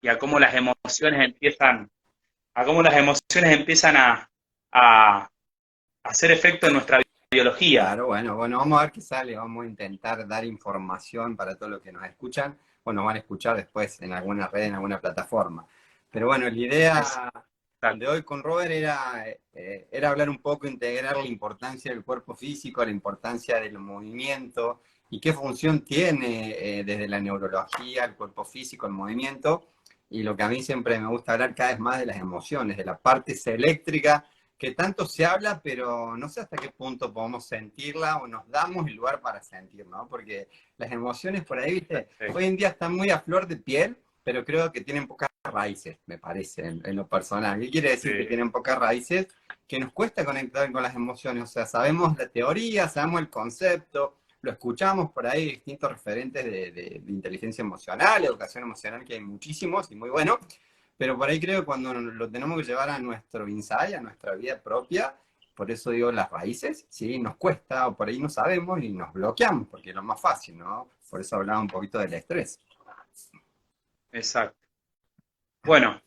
y a cómo las emociones empiezan, a hacer efecto en nuestra biología. Claro, bueno, vamos a ver qué sale, vamos a intentar dar información para todos los que nos escuchan, o nos van a escuchar después en alguna red, en alguna plataforma. Pero bueno, la idea de hoy con Robert era hablar un poco, integrar la importancia del cuerpo físico, la importancia del movimiento y qué función tiene desde la neurología, el cuerpo físico, el movimiento, y lo que a mí siempre me gusta hablar cada vez más de las emociones, de la parte eléctrica que tanto se habla, pero no sé hasta qué punto podemos sentirla o nos damos el lugar para sentir, ¿no? Porque las emociones por ahí, viste, hoy en día están muy a flor de piel, pero creo que tienen pocas raíces, me parece, en lo personal. ¿Qué quiere decir que tienen pocas raíces? Que nos cuesta conectar con las emociones, o sea, sabemos la teoría, sabemos el concepto, lo escuchamos por ahí, distintos referentes de inteligencia emocional, educación emocional, que hay muchísimos y muy buenos, pero por ahí creo que cuando lo tenemos que llevar a nuestro insight, a nuestra vida propia, por eso digo las raíces, ¿sí? Nos cuesta, o por ahí no sabemos y nos bloqueamos, porque es lo más fácil, ¿no? Por eso hablaba un poquito del estrés. Exacto. Bueno,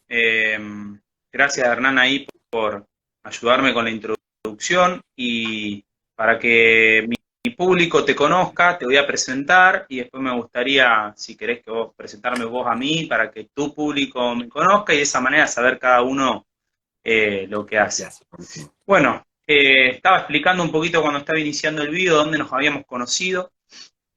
gracias Hernán ahí por ayudarme con la introducción y para que mi público te conozca, te voy a presentar y después me gustaría, si querés que vos presentarme vos a mí, para que tu público me conozca y de esa manera saber cada uno lo que hace. Bueno, estaba explicando un poquito cuando estaba iniciando el video dónde nos habíamos conocido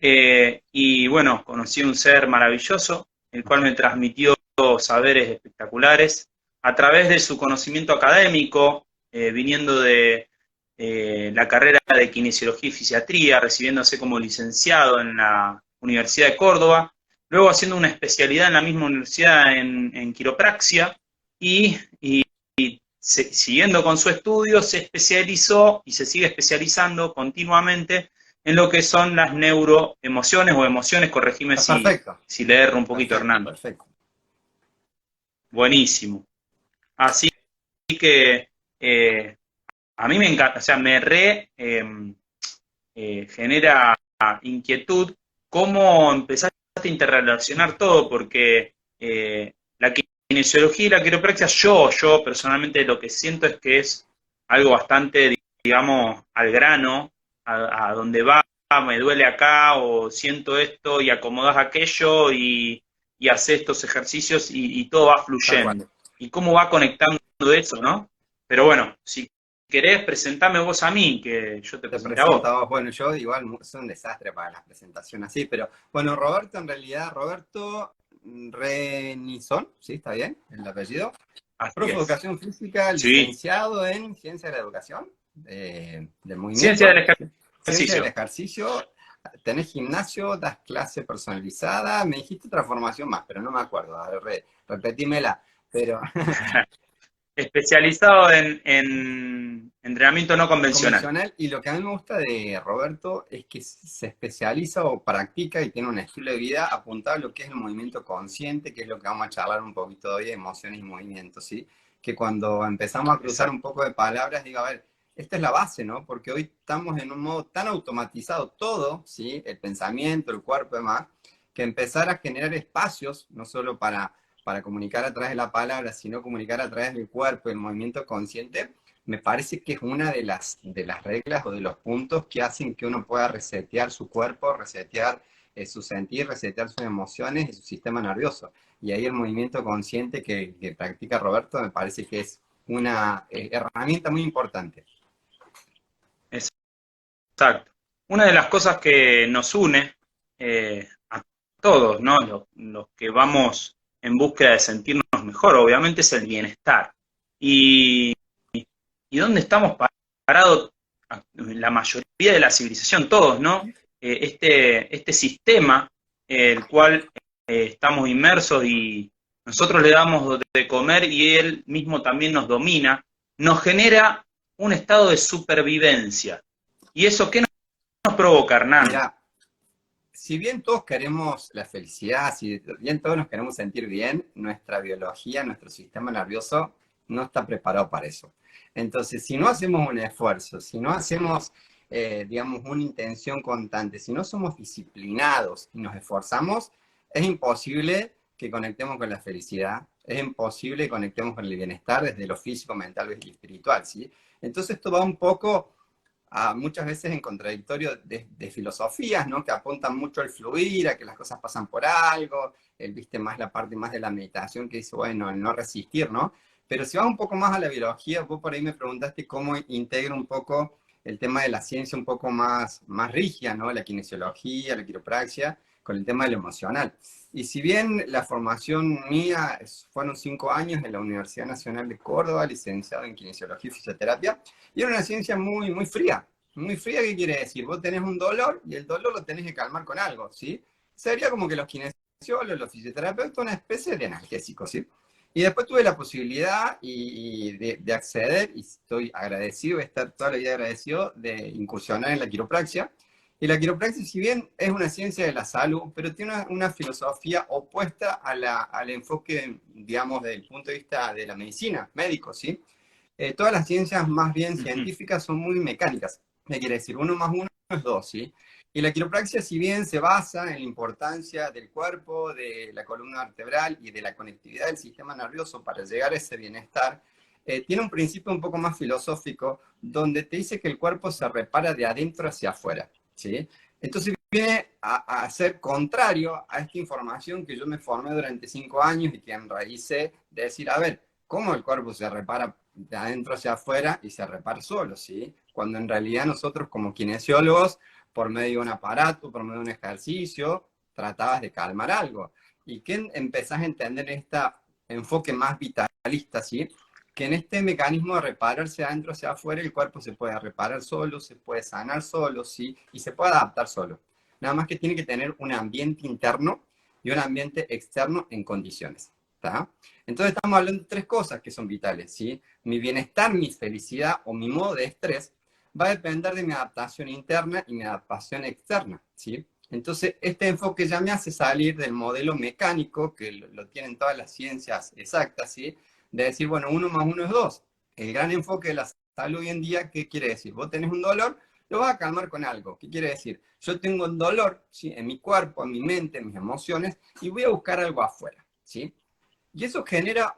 y bueno, conocí un ser maravilloso, el cual me transmitió saberes espectaculares a través de su conocimiento académico, viniendo de la carrera de kinesiología y fisiatría, recibiéndose como licenciado en la Universidad de Córdoba, luego haciendo una especialidad en la misma universidad en quiropraxia y siguiendo con su estudio se especializó y se sigue especializando continuamente en lo que son las neuroemociones o emociones, corregime si le erro un poquito, Hernán. Perfecto. Buenísimo. Así que a mí me encanta, o sea, genera inquietud cómo empezaste a interrelacionar todo, porque la kinesiología y la quiropraxia, yo personalmente lo que siento es que es algo bastante, digamos, al grano, a donde va, me duele acá, o siento esto, y acomodas aquello, y haces estos ejercicios, y todo va fluyendo. Y cómo va conectando eso, ¿no? Pero bueno, si querés, presentame vos a mí, que yo te presenté a vos. Bueno, yo igual es un desastre para las presentaciones así, pero bueno, Roberto en realidad, Roberto Renison, ¿sí? ¿Está bien? El apellido. Profe de Educación Física, licenciado en Ciencia de la Educación, del Movimiento. Ciencia del Ejercicio. Ciencia del Ejercicio. Tenés gimnasio, das clase personalizada, me dijiste otra formación más, pero no me acuerdo, a ver, repetímela, pero... Especializado en entrenamiento no convencional. Y lo que a mí me gusta de Roberto es que se especializa o practica y tiene un estilo de vida apuntado a lo que es el movimiento consciente, que es lo que vamos a charlar un poquito hoy, emociones y movimientos, ¿sí? Que cuando empezamos a cruzar un poco de palabras, digo, a ver, esta es la base, ¿no? Porque hoy estamos en un modo tan automatizado todo, ¿sí? El pensamiento, el cuerpo y demás, que empezar a generar espacios, no solo para comunicar a través de la palabra, sino comunicar a través del cuerpo y el movimiento consciente, me parece que es una de las reglas o de los puntos que hacen que uno pueda resetear su cuerpo, resetear su sentir, resetear sus emociones y su sistema nervioso. Y ahí el movimiento consciente que practica Roberto me parece que es una herramienta muy importante. Exacto. Una de las cosas que nos une a todos, ¿no? Los que vamos en búsqueda de sentirnos mejor, obviamente, es el bienestar. ¿Y dónde estamos parados la mayoría de la civilización? Todos, ¿no? Este sistema, el cual estamos inmersos y nosotros le damos de comer y él mismo también nos domina, nos genera un estado de supervivencia. ¿Y eso qué nos provoca, Hernán? Mira, si bien todos queremos la felicidad, si bien todos nos queremos sentir bien, nuestra biología, nuestro sistema nervioso no está preparado para eso. Entonces, si no hacemos un esfuerzo, si no hacemos, digamos, una intención constante, si no somos disciplinados y nos esforzamos, es imposible que conectemos con la felicidad, es imposible que conectemos con el bienestar desde lo físico, mental y espiritual, ¿sí? Entonces esto va un poco muchas veces en contradictorio de filosofías, ¿no? Que apuntan mucho al fluir, a que las cosas pasan por algo, él viste más la parte más de la meditación que dice, bueno, el no resistir, ¿no? Pero si vas un poco más a la biología, vos por ahí me preguntaste cómo integro un poco el tema de la ciencia un poco más rígida, ¿no? La kinesiología, la quiropraxia, con el tema de lo emocional. Y si bien la formación mía fueron 5 años en la Universidad Nacional de Córdoba, licenciado en kinesiología y fisioterapia, y era una ciencia muy, muy fría. Muy fría, ¿qué quiere decir? Vos tenés un dolor y el dolor lo tenés que calmar con algo, ¿sí? Sería como que los kinesiólogos, los fisioterapeutas, una especie de analgésico, ¿sí? Y después tuve la posibilidad de acceder, y estoy agradecido, voy a estar toda la vida agradecido, de incursionar en la quiropraxia. Y la quiropraxia, si bien es una ciencia de la salud, pero tiene una filosofía opuesta al enfoque, digamos, desde el punto de vista de la medicina, médico, ¿sí? Todas las ciencias más bien científicas son muy mecánicas. ¿Qué quiere decir? 1 más 1 es 2, ¿sí? Y la quiropraxia, si bien se basa en la importancia del cuerpo, de la columna vertebral y de la conectividad del sistema nervioso para llegar a ese bienestar, tiene un principio un poco más filosófico donde te dice que el cuerpo se repara de adentro hacia afuera, ¿sí? Entonces viene a ser contrario a esta información que yo me formé durante 5 años y que enraícé de decir, a ver, ¿cómo el cuerpo se repara de adentro hacia afuera y se repara solo, ¿sí? Cuando en realidad nosotros como kinesiólogos, por medio de un aparato, por medio de un ejercicio, tratabas de calmar algo. ¿Y que empezás a entender este enfoque más vitalista, ¿sí? Que en este mecanismo de repararse adentro hacia afuera, el cuerpo se puede reparar solo, se puede sanar solo, ¿sí? Y se puede adaptar solo. Nada más que tiene que tener un ambiente interno y un ambiente externo en condiciones. ¿Está? Entonces estamos hablando de 3 cosas que son vitales, ¿sí? Mi bienestar, mi felicidad o mi modo de estrés va a depender de mi adaptación interna y mi adaptación externa, ¿sí? Entonces, este enfoque ya me hace salir del modelo mecánico, que lo tienen todas las ciencias exactas, ¿sí? De decir, bueno, 1 más 1 es 2. El gran enfoque de la salud hoy en día, ¿qué quiere decir? Vos tenés un dolor, lo vas a calmar con algo. ¿Qué quiere decir? Yo tengo un dolor, ¿sí? En mi cuerpo, en mi mente, en mis emociones, y voy a buscar algo afuera, ¿sí? Y eso genera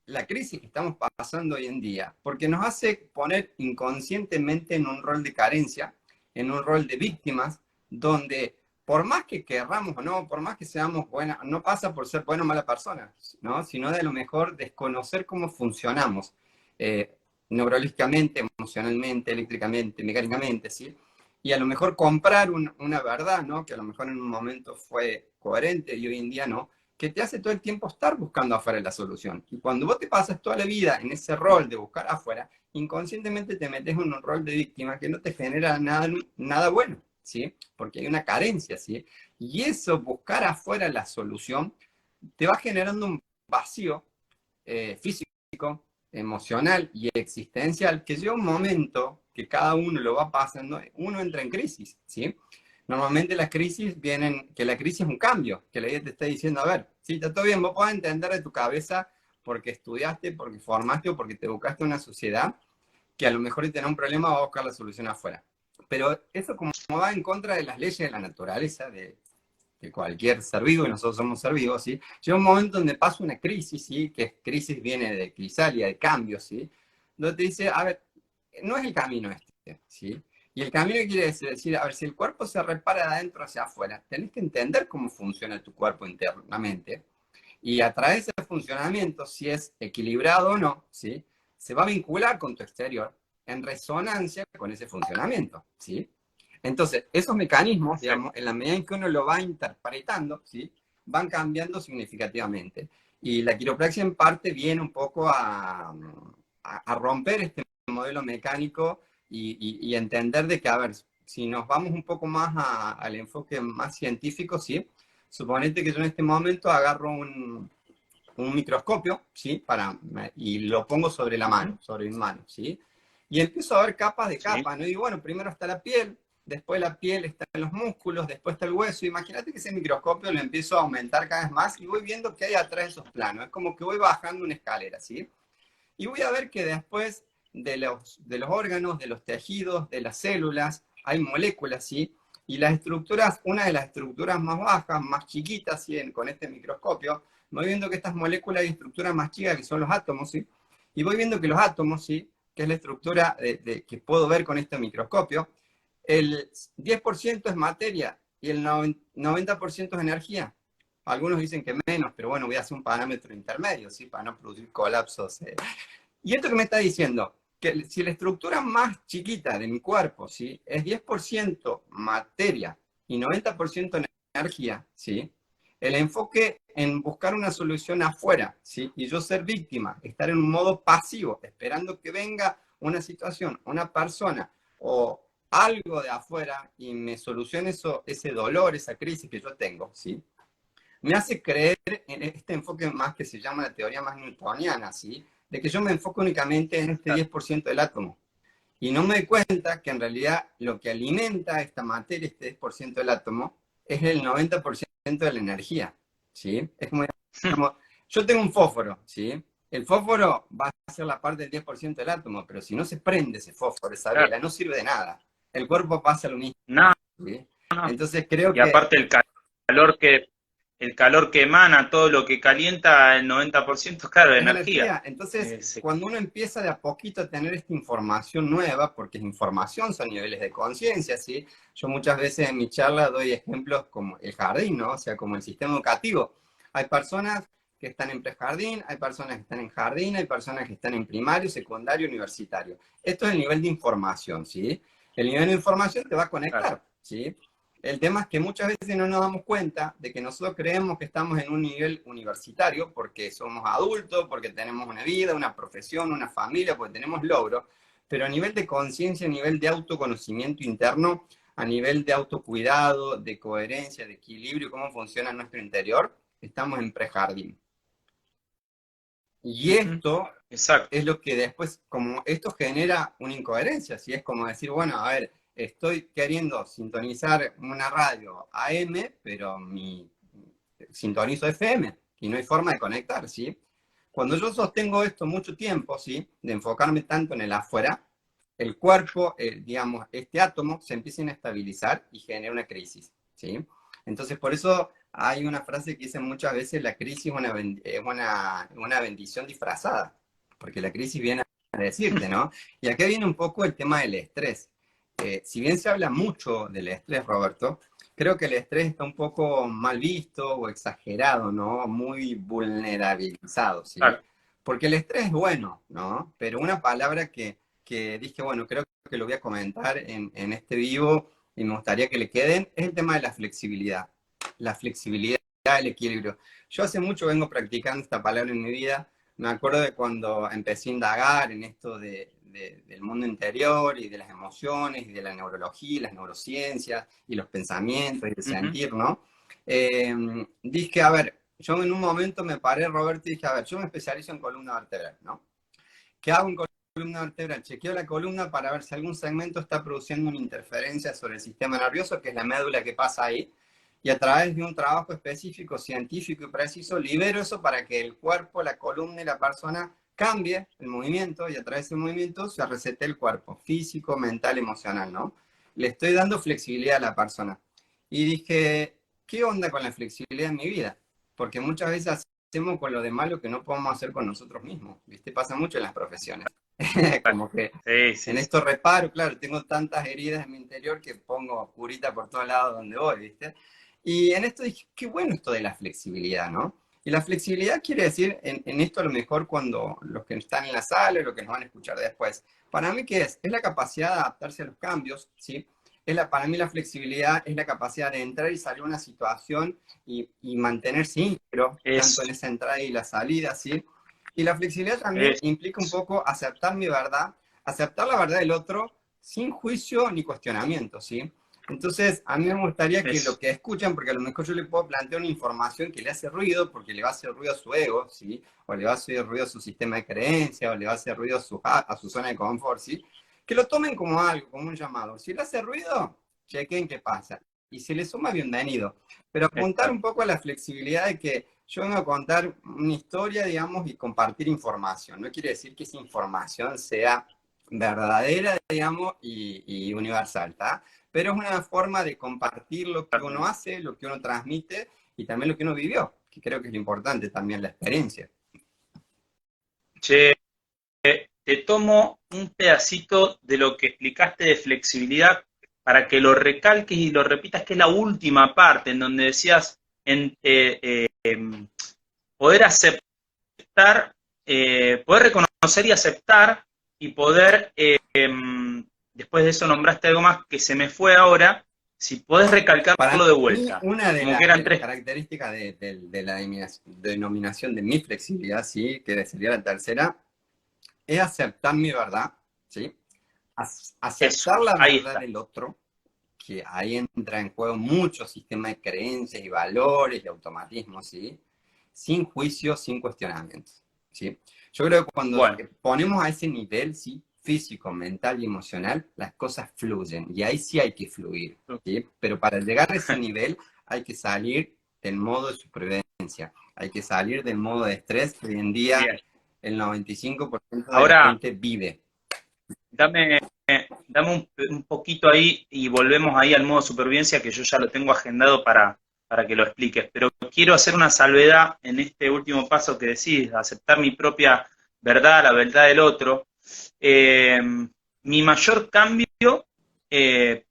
la crisis que estamos pasando hoy en día, porque nos hace poner inconscientemente en un rol de carencia, en un rol de víctimas, donde por más que querramos o no, por más que seamos buenas, no pasa por ser buena o mala persona, ¿no? Sino de a lo mejor desconocer cómo funcionamos eh, neurológicamente, emocionalmente, eléctricamente, mecánicamente, ¿sí? Y a lo mejor comprar una verdad, ¿no? Que a lo mejor en un momento fue coherente y hoy en día no, que te hace todo el tiempo estar buscando afuera la solución. Y cuando vos te pasas toda la vida en ese rol de buscar afuera, inconscientemente te metes en un rol de víctima que no te genera nada bueno, ¿sí? Porque hay una carencia, ¿sí? Y eso, buscar afuera la solución, te va generando un vacío físico, emocional y existencial que llega un momento que cada uno lo va pasando, uno entra en crisis, ¿sí? Normalmente las crisis vienen, que la crisis es un cambio, que la vida te está diciendo, a ver, sí, está todo bien, vos podés entender de tu cabeza porque estudiaste, porque formaste o porque te educaste en una sociedad que a lo mejor tenés un problema va a buscar la solución afuera. Pero eso como va en contra de las leyes de la naturaleza, de cualquier ser vivo, y nosotros somos ser vivos, ¿sí? Llega un momento donde pasa una crisis, ¿sí? Que crisis viene de crisalia, de cambio, ¿sí? Donde te dice, a ver, no es el camino este, ¿sí? Y el camino quiere decir, a ver, si el cuerpo se repara de adentro hacia afuera, tenés que entender cómo funciona tu cuerpo internamente, y a través de ese funcionamiento, si es equilibrado o no, ¿sí? Se va a vincular con tu exterior en resonancia con ese funcionamiento, ¿sí? Entonces, esos mecanismos, digamos, en la medida en que uno lo va interpretando, ¿sí? Van cambiando significativamente. Y la quiropraxia en parte viene un poco a romper este modelo mecánico y entender de que, a ver, si nos vamos un poco más al enfoque más científico, ¿sí? Suponete que yo en este momento agarro un microscopio, ¿sí? Y lo pongo sobre la mano, sobre mi mano, ¿sí? Y empiezo a ver capas de Sí, capas, ¿no? Y digo, bueno, primero está la piel, después la piel está en los músculos, después está el hueso. Imagínate que ese microscopio lo empiezo a aumentar cada vez más y voy viendo qué hay atrás de esos planos. Es como que voy bajando una escalera, ¿sí? Y voy a ver que después de los órganos, de los tejidos, de las células, hay moléculas, ¿sí? Y las estructuras, una de las estructuras más bajas, más chiquitas, ¿sí? Con este microscopio, voy viendo que estas moléculas hay estructuras más chicas que son los átomos, ¿sí? Y voy viendo que los átomos, ¿sí? Que es la estructura que puedo ver con este microscopio, el 10% es materia y el 90% es energía. Algunos dicen que menos, pero bueno, voy a hacer un parámetro intermedio, ¿sí? Para no producir colapsos. ¿Y esto que me está diciendo? Que si la estructura más chiquita de mi cuerpo, ¿sí? Es 10% materia y 90% energía, ¿sí? El enfoque en buscar una solución afuera, ¿sí? Y yo ser víctima, estar en un modo pasivo, esperando que venga una situación, una persona o algo de afuera y me solucione ese dolor, esa crisis que yo tengo, ¿sí? Me hace creer en este enfoque más que se llama la teoría más newtoniana, ¿sí? De que yo me enfoco únicamente en este 10% del átomo. Y no me doy cuenta que en realidad lo que alimenta esta materia, este 10% del átomo, es el 90% de la energía, ¿sí? Es como, yo tengo un fósforo, ¿sí? El fósforo va a ser la parte del 10% del átomo, pero si no se prende ese fósforo, esa Claro. vela, no sirve de nada. El cuerpo pasa lo mismo, No, ¿sí? no. Entonces creo Y que aparte el calor que emana, todo lo que calienta, el 90%, claro, de es energía. energía. Entonces, cuando uno empieza de a poquito a tener esta información nueva, porque es información, son niveles de conciencia, ¿sí? Yo muchas veces en mi charla doy ejemplos como el jardín, ¿no? O sea, como el sistema educativo. Hay personas que están en prejardín, hay personas que están en jardín, hay personas que están en primario, secundario, universitario. Esto es el nivel de información, ¿sí? El nivel de información te va a Claro. conectar, ¿sí? El tema es que muchas veces no nos damos cuenta de que nosotros creemos que estamos en un nivel universitario porque somos adultos, porque tenemos una vida, una profesión, una familia, porque tenemos logros, pero a nivel de conciencia, a nivel de autoconocimiento interno, a nivel de autocuidado, de coherencia, de equilibrio, cómo funciona nuestro interior, estamos en prejardín. Y esto Exacto. es lo que después, como esto genera una incoherencia, si es como decir, bueno, a ver, estoy queriendo sintonizar una radio AM, pero sintonizo FM y no hay forma de conectar, ¿sí? Cuando yo sostengo esto mucho tiempo, ¿sí? De enfocarme tanto en el afuera, el cuerpo, digamos, este átomo se empieza a inestabilizar y genera una crisis, ¿sí? Entonces, por eso hay una frase que dice muchas veces, la crisis es una bendición disfrazada, porque la crisis viene a decirte, ¿no? Y acá viene un poco el tema del estrés. Si bien se habla mucho del estrés, Roberto, creo que el estrés está un poco mal visto o exagerado, ¿no? Muy vulnerabilizado, ¿sí? Claro. Porque el estrés es bueno, ¿no? Pero una palabra que dije, bueno, creo que lo voy a comentar en este vivo y me gustaría que le queden, es el tema de la flexibilidad. La flexibilidad, el equilibrio. Yo hace mucho vengo practicando esta palabra en mi vida. Me acuerdo de cuando empecé a indagar en esto del mundo interior y de las emociones y de la neurología, las neurociencias y los pensamientos y el sentir, ¿no? Dije, a ver, yo en un momento me paré, Roberto, y dije, a ver, yo me especializo en columna vertebral, ¿no? ¿Qué hago en columna vertebral? Chequeo la columna para ver si algún segmento está produciendo una interferencia sobre el sistema nervioso, que es la médula que pasa ahí, y a través de un trabajo específico, científico y preciso, libero eso para que el cuerpo, la columna y la persona cambie el movimiento y a través del movimiento se resete el cuerpo, físico, mental, emocional, ¿no? Le estoy dando flexibilidad a la persona. Y dije, ¿qué onda con la flexibilidad en mi vida? Porque muchas veces hacemos con lo demás lo que no podemos hacer con nosotros mismos, ¿viste? Pasa mucho en las profesiones. Como que Sí, en sí, sí. esto reparo, claro, tengo tantas heridas en mi interior que pongo curita por todos lados donde voy, ¿viste? Y en esto dije, qué bueno esto de la flexibilidad, ¿no? Y la flexibilidad quiere decir, en esto a lo mejor cuando los que están en la sala y los que nos van a escuchar después, para mí, ¿qué es? Es la capacidad de adaptarse a los cambios, ¿sí? Para mí la flexibilidad es la capacidad de entrar y salir de una situación y mantenerse íntegro, tanto en Eso, esa entrada y la salida, ¿sí? Y la flexibilidad también eso. implica un poco aceptar mi verdad, aceptar la verdad del otro sin juicio ni cuestionamiento, ¿sí? Entonces, a mí me gustaría que lo Eso. que escuchan, porque a lo mejor yo le puedo plantear una información que le hace ruido, porque le va a hacer ruido a su ego, ¿sí? O le va a hacer ruido a su sistema de creencia, o le va a hacer ruido a su zona de confort, ¿sí? Que lo tomen como algo, como un llamado. Si le hace ruido, chequen qué pasa. Y si le suma, bienvenido. Pero apuntar un Exacto. poco a la flexibilidad de que yo vengo a contar una historia, digamos, y compartir información. No quiere decir que esa información sea verdadera, digamos, y universal, ¿está? pero es una forma de compartir lo que uno hace, lo que uno transmite y también lo que uno vivió, que creo que es lo importante también, la experiencia. Che, te tomo un pedacito de lo que explicaste de flexibilidad para que lo recalques y lo repitas, que es la última parte, en donde decías poder aceptar, poder reconocer y aceptar, y poder, después de eso nombraste algo más que se me fue ahora, si podés recalcarlo Para de mí, vuelta. una de, Como que de eran las tres. características de la denominación de mi flexibilidad, ¿sí? Que sería la tercera, es aceptar mi verdad, ¿sí? Eso, Aceptar la ahí verdad está. del otro, que ahí entra en juego mucho sistema de creencias y valores y automatismos, ¿sí? Sin juicio, sin cuestionamientos, ¿sí? Yo creo que cuando Bueno, ponemos a ese nivel, ¿sí? Físico, mental y emocional, las cosas fluyen y ahí sí hay que fluir, ¿sí? Pero para llegar a ese nivel hay que salir del modo de supervivencia, hay que salir del modo de estrés que hoy en día bien. el 95% de la Ahora, gente vive. dame, dame un poquito ahí y volvemos ahí al modo supervivencia, que yo ya lo tengo agendado para que lo expliques. Pero quiero hacer una salvedad en este último paso que decís, aceptar mi propia verdad, la verdad del otro. Eh, Mi mayor cambio eh,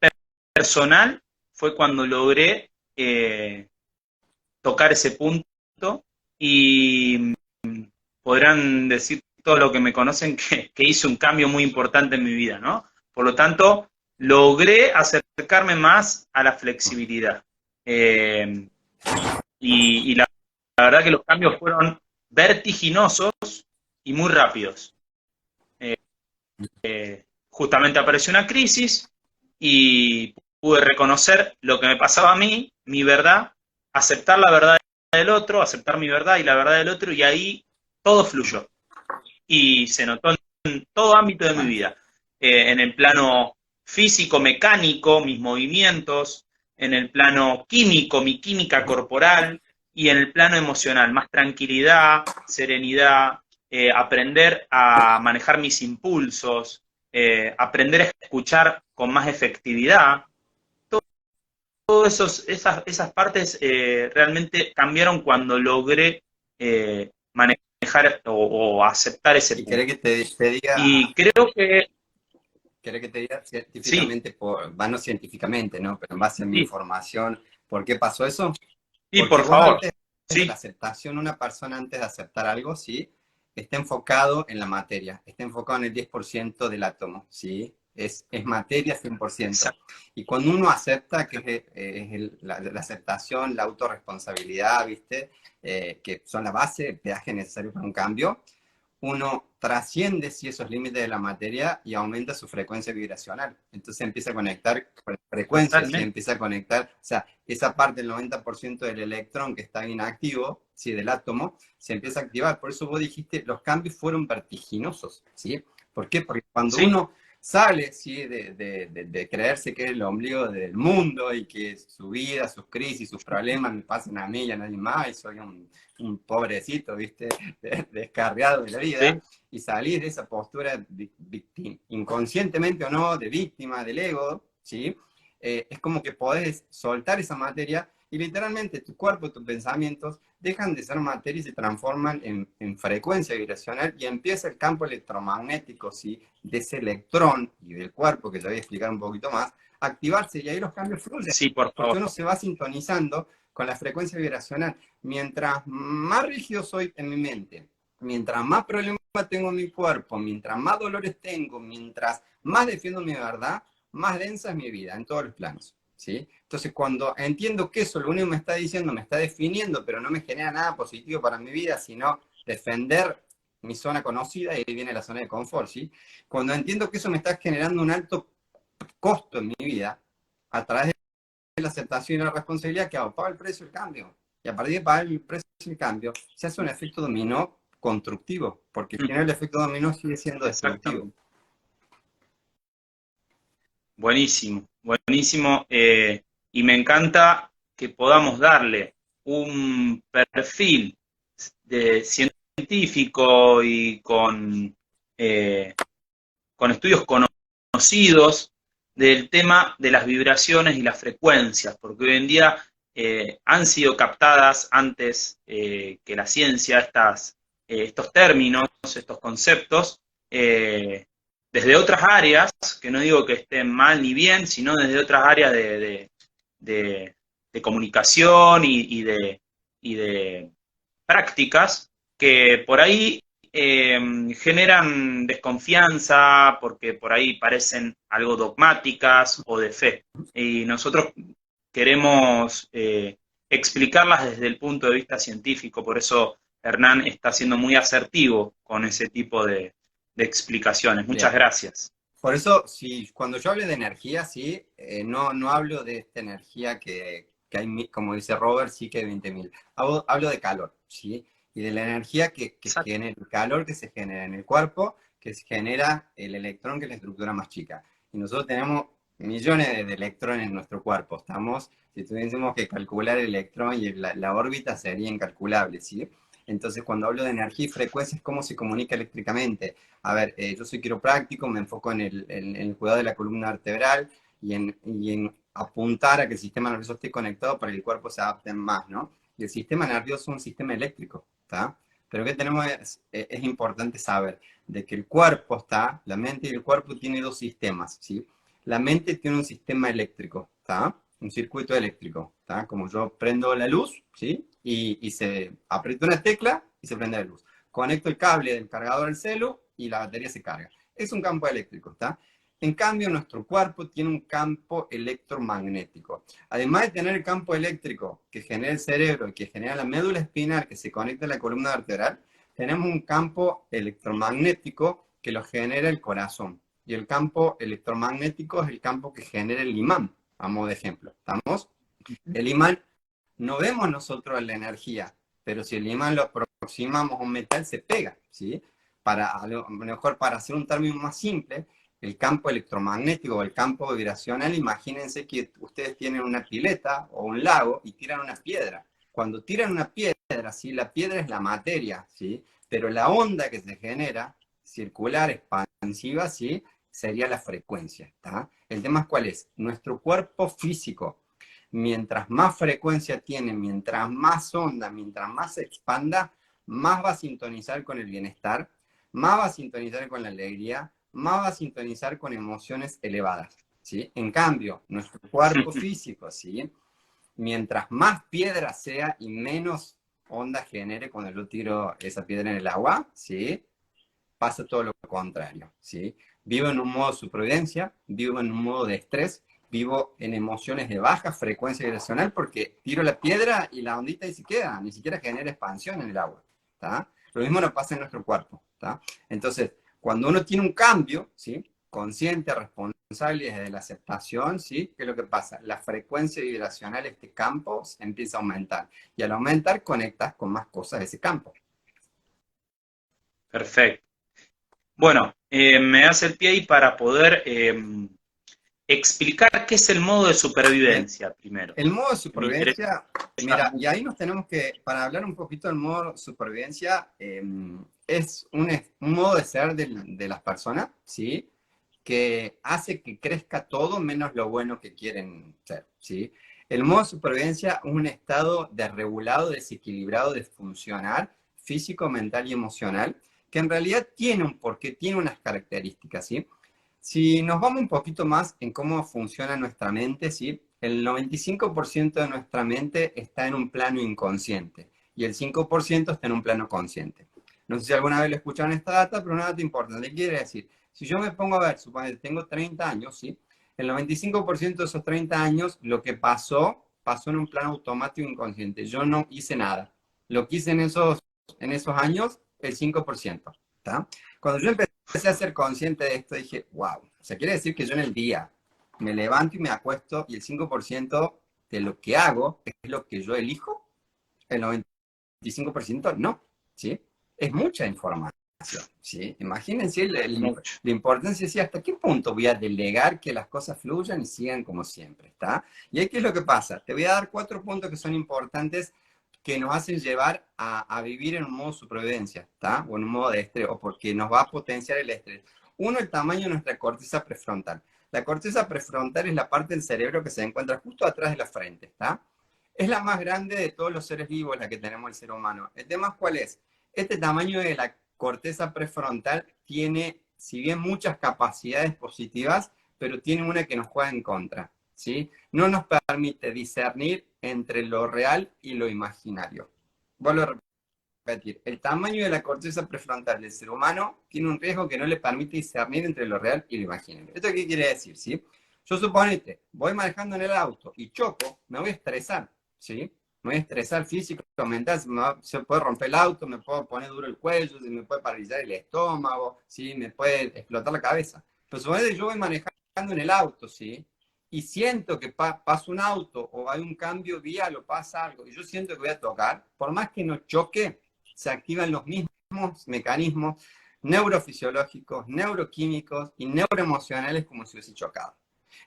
personal fue cuando logré tocar ese punto, y podrán decir todo lo que me conocen que hice un cambio muy importante en mi vida, ¿no? Por lo tanto, logré acercarme más a la flexibilidad. Eh, la verdad que los cambios fueron vertiginosos y muy rápidos. Justamente apareció una crisis y pude reconocer lo que me pasaba a mí, mi verdad, aceptar la verdad del otro, aceptar mi verdad y la verdad del otro, y ahí todo fluyó. Y se notó en todo ámbito de mi Bueno, vida, en el plano físico, mecánico, mis movimientos, en el plano químico, mi química corporal, y en el plano emocional, más tranquilidad, serenidad, aprender a manejar mis impulsos, aprender a escuchar con más efectividad. Todas esas partes realmente cambiaron cuando logré manejar o aceptar ese y querés punto. que te diga, Y creo que querés que te diga sí, científicamente, no científicamente, ¿no? Pero en base a mi sí, información, ¿por qué pasó eso? sí, Porque por vos favor. antes de la Sí, aceptación, una persona antes de aceptar algo, ¿sí? Está enfocado en la materia, está enfocado en el 10% del átomo, ¿sí? Es materia 100%. exacto, Y cuando uno acepta, que la aceptación, la autorresponsabilidad, ¿viste? Que son la base, el peaje necesario para un cambio, uno trasciende sí esos límites de la materia y aumenta su frecuencia vibracional. Entonces empieza a conectar con frecuencias y totalmente. empieza a conectar, o sea, esa parte del 90% del electrón que está inactivo, ¿sí? Del átomo, se empieza a activar. Por eso vos dijiste, los cambios fueron vertiginosos, ¿sí? ¿Por qué? Porque cuando Sí, uno sale, ¿sí? De creerse que es el ombligo del mundo y que su vida, sus crisis, sus problemas me pasan a mí y a nadie más y soy un pobrecito, ¿viste? Descarriado de la vida, sí, y salir de esa postura, inconscientemente o no, de víctima del ego, ¿sí? Es como que podés soltar esa materia y literalmente tu cuerpo, tus pensamientos dejan de ser materia y se transforman en frecuencia vibracional y empieza el campo electromagnético, ¿sí? De ese electrón y del cuerpo, que te voy a explicar un poquito más, activarse y ahí los cambios fluyen, sí, por porque favor. uno se va sintonizando con la frecuencia vibracional. Mientras más rígido soy en mi mente, mientras más problemas tengo en mi cuerpo, mientras más dolores tengo, mientras más defiendo mi verdad, más densa es mi vida en todos los planos, ¿sí? Entonces, cuando entiendo que eso lo único que me está diciendo, me está definiendo, pero no me genera nada positivo para mi vida, sino defender mi zona conocida, y ahí viene la zona de confort, ¿sí? Cuando entiendo que eso me está generando un alto costo en mi vida, a través de la aceptación y la responsabilidad, que hago, pago el precio del cambio. Y a partir de pagar el precio del cambio, se hace un efecto dominó constructivo, porque si no el efecto dominó sigue siendo destructivo. Exactamente. Buenísimo, buenísimo. Y me encanta que podamos darle un perfil de científico y con estudios conocidos, del tema de las vibraciones y las frecuencias, porque hoy en día han sido captadas antes que la ciencia estos términos, estos conceptos, desde otras áreas, que no digo que estén mal ni bien, sino desde otras áreas de, de comunicación y de prácticas que por ahí generan desconfianza porque por ahí parecen algo dogmáticas o de fe. Y nosotros queremos explicarlas desde el punto de vista científico, por eso Hernán está siendo muy asertivo con ese tipo de explicaciones. Muchas Bien. gracias. Por eso, si, cuando yo hablo de energía, sí, no hablo de esta energía que hay, como dice Robert, sí que hay 20.000. Hablo de calor, ¿sí? Y de la energía que genera, el calor que se genera en el cuerpo, que se genera el electrón, que es la estructura más chica. Y nosotros tenemos millones de electrones en nuestro cuerpo. Si tuviésemos que calcular el electrón y la órbita, sería incalculable, ¿sí? Entonces, cuando hablo de energía y frecuencia, es cómo se comunica eléctricamente. A ver, yo soy quiropráctico, me enfoco en el cuidado de la columna vertebral y en apuntar a que el sistema nervioso esté conectado para que el cuerpo se adapte más, ¿no? Y el sistema nervioso es un sistema eléctrico, ¿está? Pero que tenemos es importante saber de que el cuerpo está, la mente y el cuerpo tienen dos sistemas, ¿sí? La mente tiene un sistema eléctrico, ¿está? Un circuito eléctrico, ¿está? Como yo prendo la luz, ¿sí? Y se aprieta una tecla y se prende la luz. Conecto el cable del cargador al celu y la batería se carga. Es un campo eléctrico, ¿está? En cambio, nuestro cuerpo tiene un campo electromagnético. Además de tener el campo eléctrico que genera el cerebro y que genera la médula espinal que se conecta a la columna vertebral, tenemos un campo electromagnético que lo genera el corazón. Y el campo electromagnético es el campo que genera el imán, a modo de ejemplo. ¿Estamos? El imán, no vemos nosotros la energía, pero si el imán lo aproximamos a un metal, se pega, ¿sí? A lo mejor para hacer un término más simple, el campo electromagnético o el campo vibracional, imagínense que ustedes tienen una pileta o un lago y tiran una piedra. Cuando tiran una piedra, ¿sí? La piedra es la materia, ¿sí? Pero la onda que se genera, circular, expansiva, ¿sí? Sería la frecuencia, ¿está? El tema es cuál es. Nuestro cuerpo físico, mientras más frecuencia tiene, mientras más onda, mientras más se expanda, más va a sintonizar con el bienestar, más va a sintonizar con la alegría, más va a sintonizar con emociones elevadas, ¿sí? En cambio, nuestro cuerpo físico, ¿sí? Mientras más piedra sea y menos onda genere cuando yo tiro esa piedra en el agua, ¿sí? Pasa todo lo contrario, ¿sí? Vivo en un modo de supervivencia, vivo en un modo de estrés, vivo en emociones de baja frecuencia vibracional porque tiro la piedra y la ondita ahí se queda, ni siquiera genera expansión en el agua, ¿está? Lo mismo nos pasa en nuestro cuerpo, ¿está? Entonces, cuando uno tiene un cambio, ¿sí? Consciente, responsable desde la aceptación, ¿sí? ¿Qué es lo que pasa? La frecuencia vibracional de este campo empieza a aumentar y al aumentar conectas con más cosas de ese campo. Perfecto. Bueno, me das el pie ahí para poder explicar qué es el modo de Bien. supervivencia primero. El modo de Que me interesa. supervivencia, mira, y ahí nos tenemos que, para hablar un poquito del modo de supervivencia, es un modo de ser de las personas, ¿sí? Que hace que crezca todo menos lo bueno que quieren ser, ¿sí? El modo de supervivencia es un estado desregulado, desequilibrado, desfuncional, físico, mental y emocional, que en realidad tiene un porqué, tiene unas características, ¿sí? Si nos vamos un poquito más en cómo funciona nuestra mente, ¿sí? El 95% de nuestra mente está en un plano inconsciente y el 5% está en un plano consciente. No sé si alguna vez lo escucharon esta data, pero una data importante. ¿Qué quiere decir? Si yo me pongo a ver, supongo tengo 30 años, ¿sí? El 95% de esos 30 años, lo que pasó en un plano automático inconsciente. Yo no hice nada. Lo que hice en esos años, el 5%. ¿Está? Cuando yo empecé a ser consciente de esto, dije, wow. O sea, quiere decir que yo en el día me levanto y me acuesto y el 5% de lo que hago es lo que yo elijo. El 95% no, ¿sí? Es mucha información, ¿sí? Imagínense la importancia, ¿sí? Hasta qué punto voy a delegar que las cosas fluyan y sigan como siempre, ¿está? Y aquí es lo que pasa. Te voy a dar 4 puntos que son importantes que nos hacen llevar a vivir en un modo de supervivencia, ¿está? O en un modo de estrés, o porque nos va a potenciar el estrés. Uno, el tamaño de nuestra corteza prefrontal. La corteza prefrontal es la parte del cerebro que se encuentra justo atrás de la frente, ¿está? Es la más grande de todos los seres vivos, la que tenemos el ser humano. ¿El tema cuál es? Este tamaño de la corteza prefrontal tiene, si bien muchas capacidades positivas, pero tiene una que nos juega en contra, ¿sí? No nos permite discernir entre lo real y lo imaginario. Vuelvo a repetir, el tamaño de la corteza prefrontal del ser humano tiene un riesgo que no le permite discernir entre lo real y lo imaginario. ¿Esto qué quiere decir, sí? Yo suponete, voy manejando en el auto y choco, me voy a estresar, ¿sí? Me voy a estresar físico, mental, se puede romper el auto, me puedo poner duro el cuello, se me puede paralizar el estómago, ¿sí? Me puede explotar la cabeza. Pero suponete que yo voy manejando en el auto, ¿sí? Y siento que pasa un auto o hay un cambio vial o pasa algo y yo siento que voy a tocar, por más que no choque, se activan los mismos mecanismos neurofisiológicos, neuroquímicos y neuroemocionales como si hubiese chocado.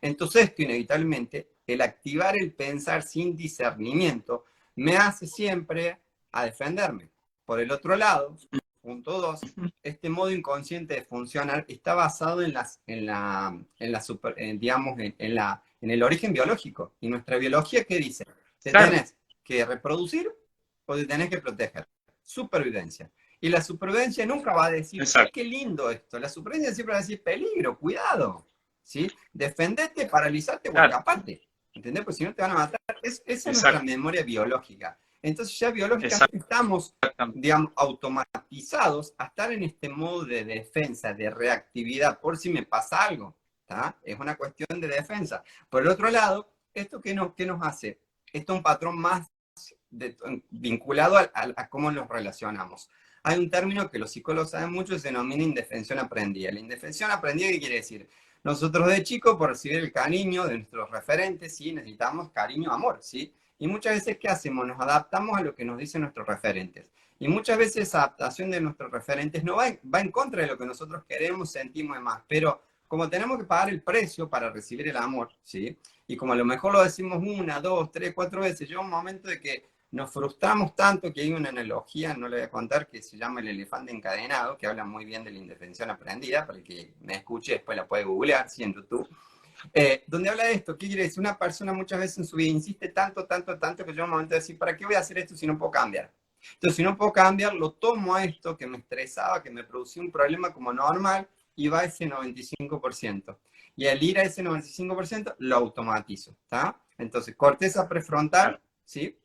Entonces, esto inevitablemente, el activar el pensar sin discernimiento, me hace siempre a defenderme. Por el otro lado, punto 2, este modo inconsciente de funcionar está basado digamos, en el origen biológico. Y nuestra biología, ¿qué dice? Te Claro, tenés que reproducir o te tenés que proteger. Supervivencia. Y la supervivencia nunca va a decir, exacto, qué lindo esto. La supervivencia siempre va a decir, peligro, cuidado. ¿Sí? Defendete, paralizarte o claro, escaparte. ¿Entendés? Porque si no te van a matar. Esa es nuestra exacto, memoria biológica. Entonces ya biológicamente exactamente. estamos, digamos, automatizados a estar en este modo de defensa, de reactividad, por si me pasa algo. ¿Tá? Es una cuestión de defensa. Por el otro lado, ¿esto qué nos hace? Esto es un patrón más vinculado a cómo nos relacionamos. Hay un término que los psicólogos saben mucho, se denomina indefensión aprendida. La indefensión aprendida, ¿qué quiere decir? Nosotros de chicos, por recibir el cariño de nuestros referentes, ¿sí? Necesitamos cariño, amor, ¿sí? Y muchas veces, ¿qué hacemos? Nos adaptamos a lo que nos dicen nuestros referentes. Y muchas veces esa adaptación de nuestros referentes no va en contra de lo que nosotros queremos, sentimos y más. Pero como tenemos que pagar el precio para recibir el amor, ¿sí? Y como a lo mejor lo decimos una, dos, tres, cuatro veces, llega un momento de que nos frustramos tanto que hay una analogía, no le voy a contar, que se llama el elefante encadenado, que habla muy bien de la indefensión aprendida, para el que me escuche después la puede googlear, sí, en YouTube, donde habla de esto. ¿Qué quiere decir? Una persona muchas veces en su vida insiste tanto, tanto, tanto, que llega un momento de decir, ¿para qué voy a hacer esto si no puedo cambiar? Entonces, si no puedo cambiar, lo tomo a esto que me estresaba, que me producía un problema como normal, y va a ese 95%. Y al ir a ese 95%, lo automatizo, ¿está? Entonces, corteza prefrontal, Claro. ¿sí?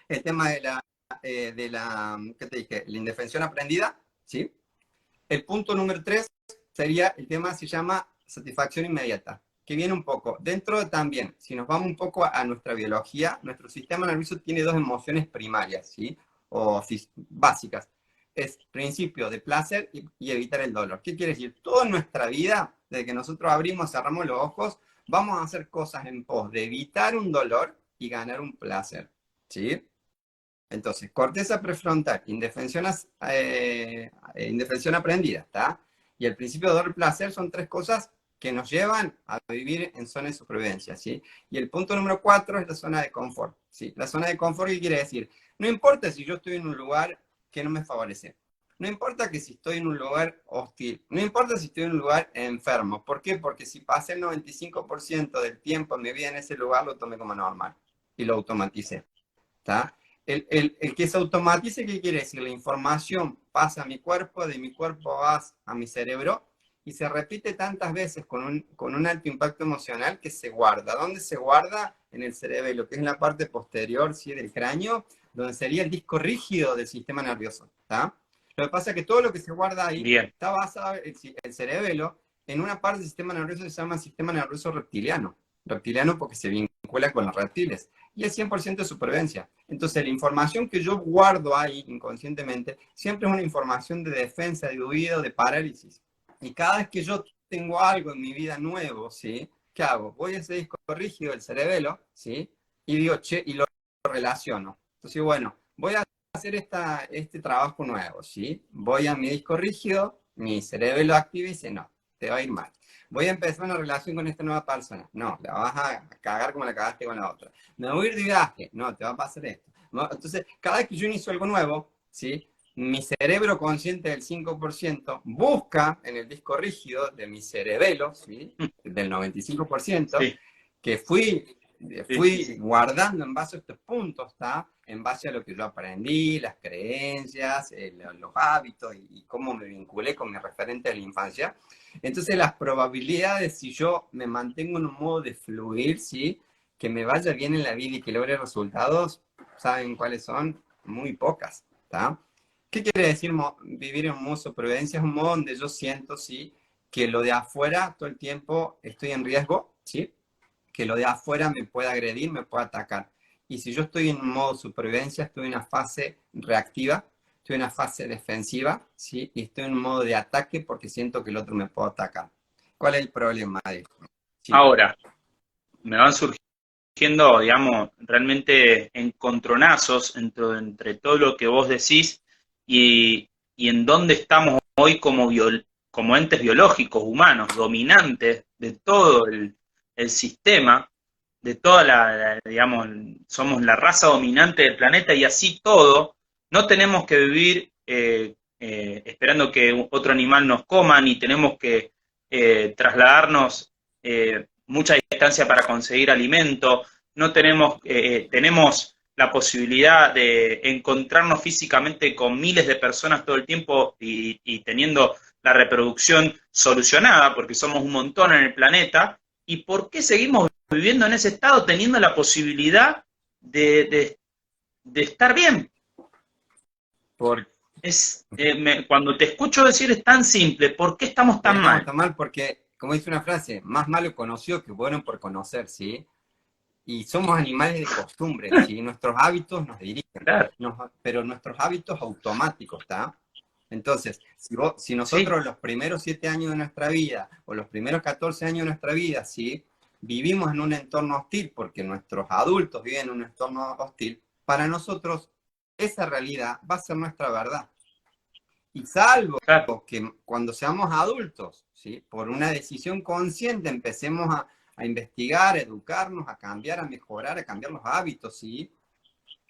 El tema ¿qué te dije? La indefensión aprendida, ¿sí? El punto número 3 sería el tema, se llama satisfacción inmediata, que viene un poco dentro de también, si nos vamos un poco a nuestra biología, nuestro sistema nervioso tiene dos emociones primarias, ¿sí? O básicas. Es principio de placer y evitar el dolor. ¿Qué quiere decir? Toda nuestra vida, desde que nosotros abrimos, cerramos los ojos, vamos a hacer cosas en pos de evitar un dolor y ganar un placer, ¿sí? Entonces, corteza prefrontal, indefensión aprendida, ¿está? Y el principio de dolor y placer son tres cosas que nos llevan a vivir en zona de supervivencia, ¿sí? Y el punto número 4 es la zona de confort, ¿sí? La zona de confort, ¿qué quiere decir? No importa si yo estoy en un lugar que no me favorece, no importa que si estoy en un lugar hostil, no importa si estoy en un lugar enfermo. ¿Por qué? Porque si pasé el 95% del tiempo en mi vida en ese lugar, lo tomé como normal y lo automaticé. ¿Está? El que se automatice, ¿qué quiere decir? La información pasa a mi cuerpo, de mi cuerpo va a mi cerebro y se repite tantas veces con un alto impacto emocional que se guarda. ¿Dónde se guarda? En el cerebro, que es la parte posterior, ¿sí? Del cráneo, donde sería el disco rígido del sistema nervioso. ¿Está? Lo que pasa es que todo lo que se guarda ahí Bien, está basado, el cerebelo, en una parte del sistema nervioso que se llama sistema nervioso reptiliano. Reptiliano porque se vincula con los reptiles y es 100% de supervivencia. Entonces, la información que yo guardo ahí inconscientemente siempre es una información de defensa, de huida, de parálisis. Y cada vez que yo tengo algo en mi vida nuevo, ¿sí? ¿Qué hago? Voy a ese disco rígido del cerebelo, ¿sí? Y digo, che, y lo relaciono. Entonces, bueno, voy a hacer este trabajo nuevo, ¿sí? Voy a mi disco rígido, mi cerebelo activa y dice, no, te va a ir mal. Voy a empezar una relación con esta nueva persona. No, la vas a cagar como la cagaste con la otra. Me voy a ir de viaje. No, te va a pasar esto. ¿No? Entonces, cada vez que yo inicio algo nuevo, ¿sí? mi cerebro consciente del 5% busca en el disco rígido de mi cerebelo, ¿sí? Del 95%, Sí, que fui sí, sí, sí. guardando en base a estos puntos, ¿está? En base a lo que yo aprendí, las creencias, los hábitos y cómo me vinculé con mi referente de la infancia. Entonces las probabilidades, si yo me mantengo en un modo de fluir, ¿sí? Que me vaya bien en la vida y que logre resultados, ¿saben cuáles son? Muy pocas, ¿está? ¿Qué quiere decir vivir en un modo de supervivencia? Es un modo donde yo siento, ¿sí? Que lo de afuera todo el tiempo estoy en riesgo, ¿sí? Que lo de afuera me puede agredir, me puede atacar. Y si yo estoy en modo supervivencia, estoy en una fase reactiva, estoy en una fase defensiva, ¿sí? Y estoy en un modo de ataque porque siento que el otro me puede atacar. ¿Cuál es el problema de esto? Sí. Ahora, me van surgiendo, digamos, realmente encontronazos entre todo lo que vos decís y en dónde estamos hoy como entes biológicos, humanos, dominantes de todo el sistema, de toda digamos, somos la raza dominante del planeta y así todo, no tenemos que vivir esperando que otro animal nos coma, ni tenemos que trasladarnos mucha distancia para conseguir alimento, no tenemos la posibilidad de encontrarnos físicamente con miles de personas todo el tiempo y teniendo la reproducción solucionada, porque somos un montón en el planeta, ¿y por qué seguimos viviendo en ese estado teniendo la posibilidad de estar bien? Por, Cuando te escucho decir es tan simple, ¿por qué estamos porque tan estamos mal? tan mal, porque, como dice una frase, más malo conocido que bueno por conocer, ¿sí? Y somos animales de costumbre, ¿sí? Nuestros hábitos nos dirigen, Claro, pero nuestros hábitos automáticos, ¿está? Entonces, si sí, nosotros los primeros 7 años de nuestra vida o los primeros 14 años de nuestra vida, ¿sí? Vivimos en un entorno hostil porque nuestros adultos viven en un entorno hostil, para nosotros esa realidad va a ser nuestra verdad. Y salvo claro. que cuando seamos adultos, ¿sí? Por una decisión consciente empecemos a investigar, a educarnos, a cambiar, a mejorar, a cambiar los hábitos, ¿sí?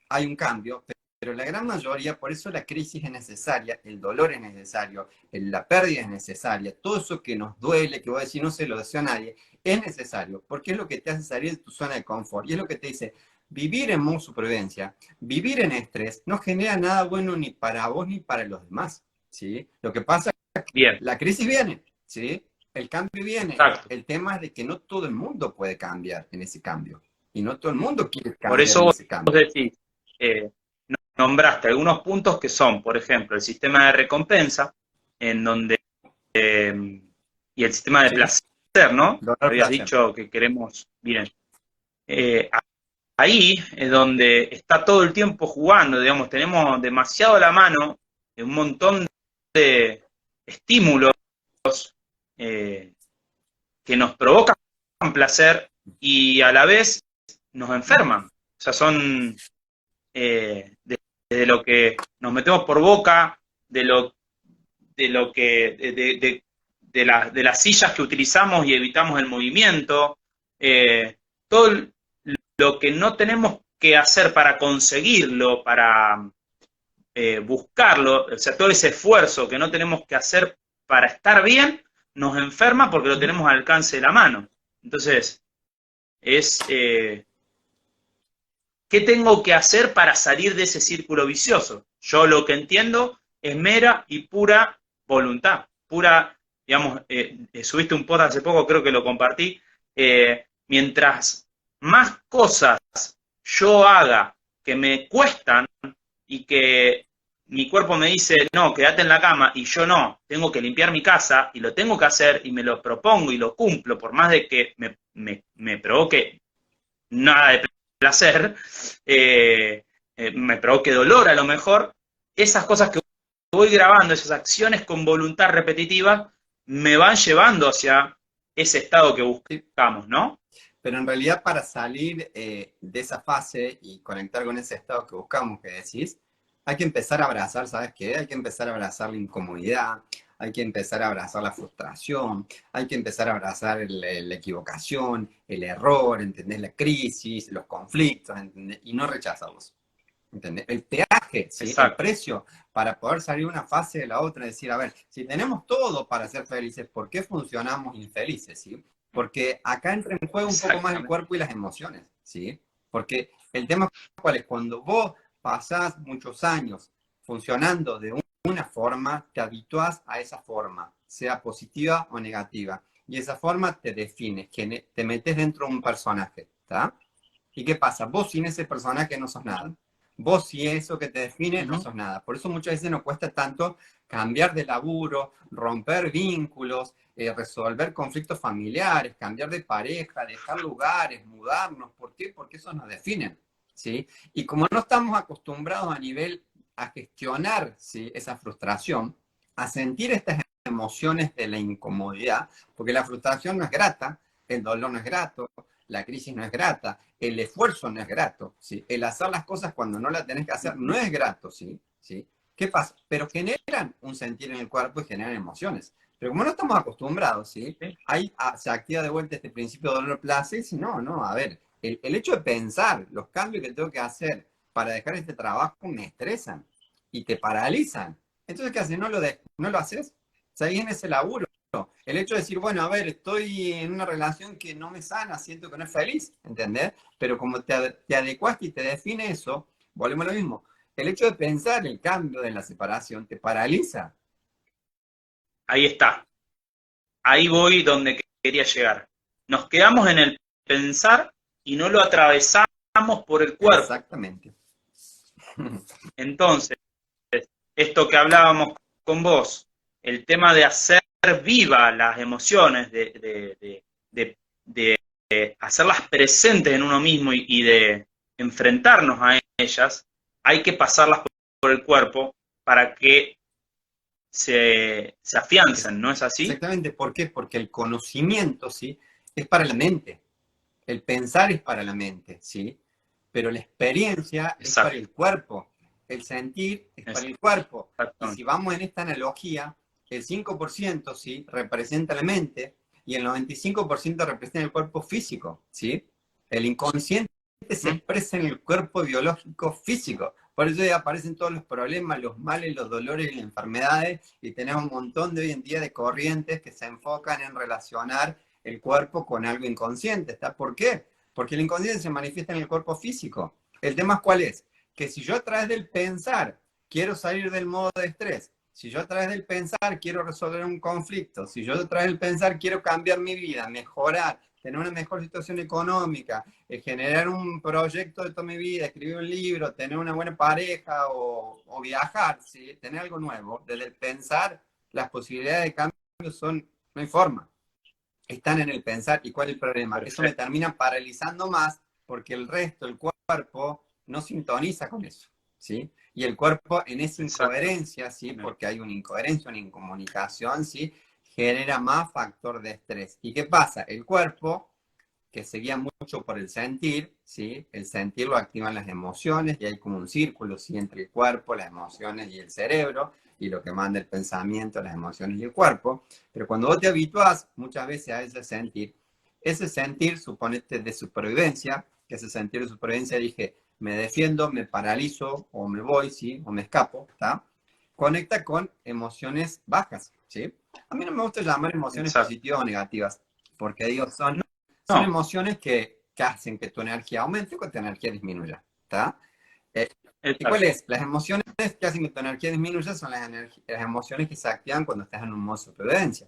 Hay un cambio, pero la gran mayoría, por eso la crisis es necesaria, el dolor es necesario, la pérdida es necesaria, todo eso que nos duele, que voy a decir no se lo deseo a nadie, es necesario, porque es lo que te hace salir de tu zona de confort, y es lo que te dice, vivir en modo supervivencia, vivir en estrés, no genera nada bueno ni para vos ni para los demás, ¿sí? Lo que pasa es que Bien, la crisis viene, ¿sí? El cambio viene, exacto. el tema es de que no todo el mundo puede cambiar en ese cambio, y no todo el mundo quiere Por cambiar eso en vos ese cambio. decís, eh, nombraste algunos puntos que son, por ejemplo, el sistema de recompensa, en donde, y el sistema de ¿Sí? placer, ¿no? Dolor Habías placer. dicho que queremos, miren, eh, ahí es donde está todo el tiempo jugando, digamos, tenemos demasiado a la mano un montón de estímulos eh, que nos provocan placer y a la vez nos enferman. O sea, son de lo que nos metemos por boca, de lo que, de las sillas que utilizamos y evitamos el movimiento, todo lo que no tenemos que hacer para conseguirlo, para buscarlo, o sea, todo ese esfuerzo que no tenemos que hacer para estar bien, nos enferma porque lo tenemos al alcance de la mano. Entonces, es ¿qué tengo que hacer para salir de ese círculo vicioso? Yo lo que entiendo es mera y pura voluntad, pura, digamos, subiste un post hace poco, creo que lo compartí, mientras más cosas yo haga que me cuestan y que mi cuerpo me dice, no, quédate en la cama, y yo no, tengo que limpiar mi casa y lo tengo que hacer y me lo propongo y lo cumplo, por más de que me provoque nada de placer, me provoque dolor a lo mejor, esas cosas que voy grabando, esas acciones con voluntad repetitiva, me van llevando hacia ese estado que Sí. buscamos, ¿no? Pero en realidad para salir de esa fase y conectar con ese estado que buscamos, que decís, hay que empezar a abrazar, ¿sabes qué? Hay que empezar a abrazar la incomodidad, hay que empezar a abrazar la frustración, hay que empezar a abrazar la equivocación, el error, ¿entendés? La crisis, los conflictos, ¿entendés? Y no rechazarlos, ¿entendés? El peaje puntaje, ¿sí? El Exacto. precio para poder salir de una fase de la otra, decir, a ver, si tenemos todo para ser felices, ¿por qué funcionamos infelices, sí? Porque acá entra en juego un poco más el Exactamente. cuerpo y las emociones, ¿sí? Porque el tema cuál es, cuando vos pasás muchos años funcionando de una forma, te habituás a esa forma, sea positiva o negativa. Y esa forma te define, que te metes dentro de un personaje, ¿está? ¿Y qué pasa? Vos sin ese personaje no sos nada. Vos sin eso que te define no Ujú. sos nada. Por eso muchas veces nos cuesta tanto cambiar de laburo, romper vínculos, resolver conflictos familiares, cambiar de pareja, dejar lugares, mudarnos. ¿Por qué? Porque eso nos define, ¿sí? Y como no estamos acostumbrados a nivel a gestionar, ¿sí?, esa frustración, a sentir estas emociones de la incomodidad, porque la frustración no es grata, el dolor no es grato, la crisis no es grata, el esfuerzo no es grato, ¿sí? El hacer las cosas cuando no las tenés que hacer no es grato, ¿sí? ¿Sí? ¿Qué pasa? Pero generan un sentir en el cuerpo y generan emociones. Pero como no estamos acostumbrados, ¿sí? Sí. Ahí se activa de vuelta este principio de dolor-placer y si no, no, a ver, el hecho de pensar los cambios que tengo que hacer para dejar este trabajo me estresan y te paralizan. Entonces, ¿qué haces? No lo haces, seguís en ese laburo. El hecho de decir, bueno, a ver, estoy en una relación que no me sana, siento que no es feliz, ¿entendés? Pero como te adecuaste y te define eso, volvemos a lo mismo. El hecho de pensar el cambio de la separación te paraliza. Ahí está. Ahí voy donde quería llegar. Nos quedamos en el pensar y no lo atravesamos por el cuerpo. Exactamente. Entonces, esto que hablábamos con vos, el tema de hacer viva las emociones, de hacerlas presentes en uno mismo y de enfrentarnos a ellas, hay que pasarlas por el cuerpo para que se afiancen, ¿no es así? Exactamente. ¿Por qué? Porque el conocimiento, ¿sí?, es para la mente. El pensar es para la mente, ¿sí? Pero la experiencia es para Exacto, el cuerpo. El sentir es para el cuerpo. Y si exactamente. vamos en esta analogía, el 5%, ¿sí?, representa la mente y el 95% representa el cuerpo físico, ¿sí? El inconsciente se ¿Mm? expresa en el cuerpo biológico físico. Por eso ya aparecen todos los problemas, los males, los dolores y las enfermedades, y tenemos un montón de hoy en día de corrientes que se enfocan en relacionar el cuerpo con algo inconsciente. ¿Está? ¿Por qué? Porque el inconsciente se manifiesta en el cuerpo físico. El tema cuál es, que si yo a través del pensar quiero salir del modo de estrés, si yo a través del pensar quiero resolver un conflicto, si yo a través del pensar quiero cambiar mi vida, mejorar, tener una mejor situación económica, generar un proyecto de toda mi vida, escribir un libro, tener una buena pareja o viajar, ¿sí?, tener algo nuevo, desde el pensar las posibilidades de cambio son, no hay forma, están en el pensar. ¿Y cuál es el problema? Eso me Perfecto. termina paralizando más porque el resto, el cuerpo, no sintoniza con eso, ¿sí? Y el cuerpo en esa Exacto. incoherencia, ¿sí? Porque hay una incoherencia, una incomunicación, ¿sí?, genera más factor de estrés. ¿Y qué pasa? El cuerpo, que se guía mucho por el sentir, ¿sí? El sentir lo activan las emociones y hay como un círculo, ¿sí?, entre el cuerpo, las emociones y el cerebro, y lo que manda el pensamiento, las emociones y el cuerpo. Pero cuando vos te habituás muchas veces a ese sentir, suponete de supervivencia, que ese sentir de supervivencia dije, me defiendo, me paralizo, o me voy, ¿sí?, o me escapo, ¿está? Conecta con emociones bajas, ¿sí? A mí no me gusta llamar emociones Exacto. positivas o negativas, porque digo, son No, emociones que hacen que tu energía aumente o que tu energía disminuya, ¿está? Eh, ¿Y cuál exacto. es? Las emociones que hacen que tu energía disminuya son las emociones que se activan cuando estás en un modo de supervivencia.